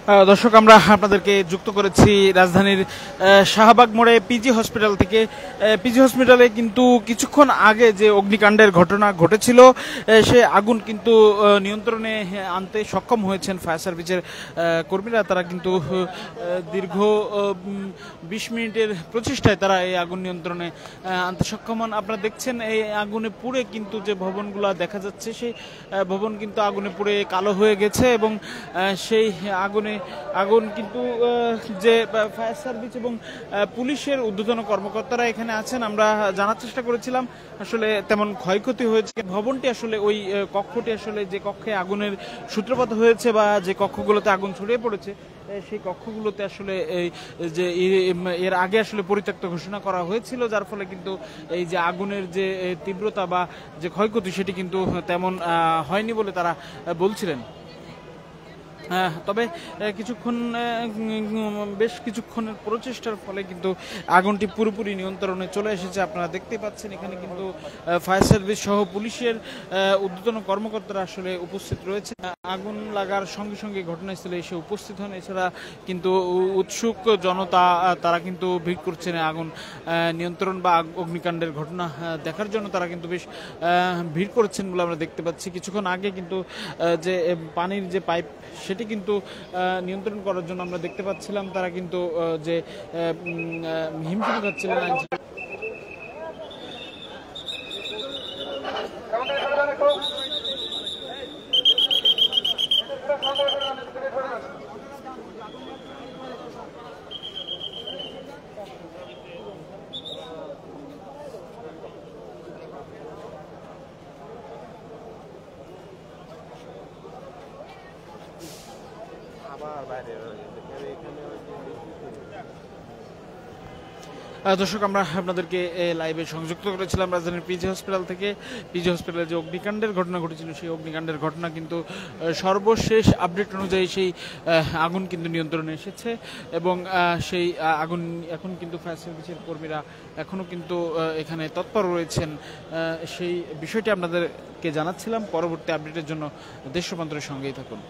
দর্শক, আমরা আপনাদেরকে যুক্ত করেছি রাজধানীর শাহবাগ মোড়ে পিজি হসপিটাল থেকে। পিজি হসপিটালে কিন্তু কিছুক্ষণ আগে যে অগ্নিকাণ্ডের ঘটনা ঘটেছিল, সে আগুন কিন্তু নিয়ন্ত্রণে আনতে সক্ষম হয়েছেন ফায়ার সার্ভিসের কর্মীরা। তারা কিন্তু দীর্ঘ 20 মিনিটের প্রচেষ্টায় তারা এই আগুন নিয়ন্ত্রণে আনতে সক্ষম হন। আপনারা দেখছেন এই আগুনে পুড়ে কিন্তু যে ভবনগুলো দেখা যাচ্ছে, সেই ভবন কিন্তু আগুনে পুড়ে কালো হয়ে গেছে এবং সেই আগুন কিন্তু যে ফায়ার সার্ভিস এবং পুলিশের ঊর্ধ্বতন কর্মকর্তারা এখানে আছেন, আমরা জানার চেষ্টা করেছিলাম আসলে তেমন ক্ষয়ক্ষতি হয়েছে। ভবনটি আসলে ওই কক্ষটি আসলে যে কক্ষে আগুনের সূত্রপাত হয়েছে বা যে কক্ষগুলোতে আগুন ছড়িয়ে পড়েছে, সেই কক্ষগুলোতে আসলে এই যে এর আগে আসলে পরিত্যক্ত ঘোষণা করা হয়েছিল, যার ফলে কিন্তু এই যে আগুনের যে তীব্রতা বা যে ক্ষয়ক্ষতি সেটি কিন্তু তেমন হয়নি বলে তারা বলছিলেন। তবে বেশ কিছুক্ষণের প্রচেষ্টার ফলে কিন্তু আগুনটি পুরোপুরি নিয়ন্ত্রণে চলে এসেছে। আপনারা দেখতে পাচ্ছেন এখানে কিন্তু ফায়ার সার্ভিস সহ পুলিশের ঊর্ধ্বতন কর্মকর্তারা আসলে উপস্থিত রয়েছে। আগুন লাগার সঙ্গে সঙ্গে ঘটনাস্থলে এসে উপস্থিত হন। এছাড়া কিন্তু উৎসুক জনতা তারা কিন্তু ভিড় করছেন আগুন নিয়ন্ত্রণ বা অগ্নিকাণ্ডের ঘটনা দেখার জন্য। তারা কিন্তু বেশ ভিড় করছেন বলে আমরা দেখতে পাচ্ছি। কিছুক্ষণ আগে কিন্তু যে পানির যে পাইপ সেটি কিন্তু নিয়ন্ত্রণ করার জন্য আমরা দেখতে পাচ্ছিলাম তারা কিন্তু যে হিমশিম খাচ্ছিলেন। দর্শক, আমরা আপনাদেরকে লাইভে সংযুক্ত করেছিলাম রাজধানীর পিজি হসপিটাল থেকে। পিজি হসপিটালে যে অগ্নিকাণ্ডের ঘটনা ঘটেছিল, সেই অগ্নিকাণ্ডের ঘটনা কিন্তু সর্বশেষ আপডেট অনুযায়ী সেই আগুন কিন্তু নিয়ন্ত্রণে এসেছে এবং সেই আগুন এখন কিন্তু ফায়ার সার্ভিসের কর্মীরা এখনও কিন্তু এখানে তৎপর রয়েছেন। সেই বিষয়টি আপনাদেরকে জানাচ্ছিলাম। পরবর্তী আপডেটের জন্য দেশ রূপান্তরের সঙ্গেই থাকুন।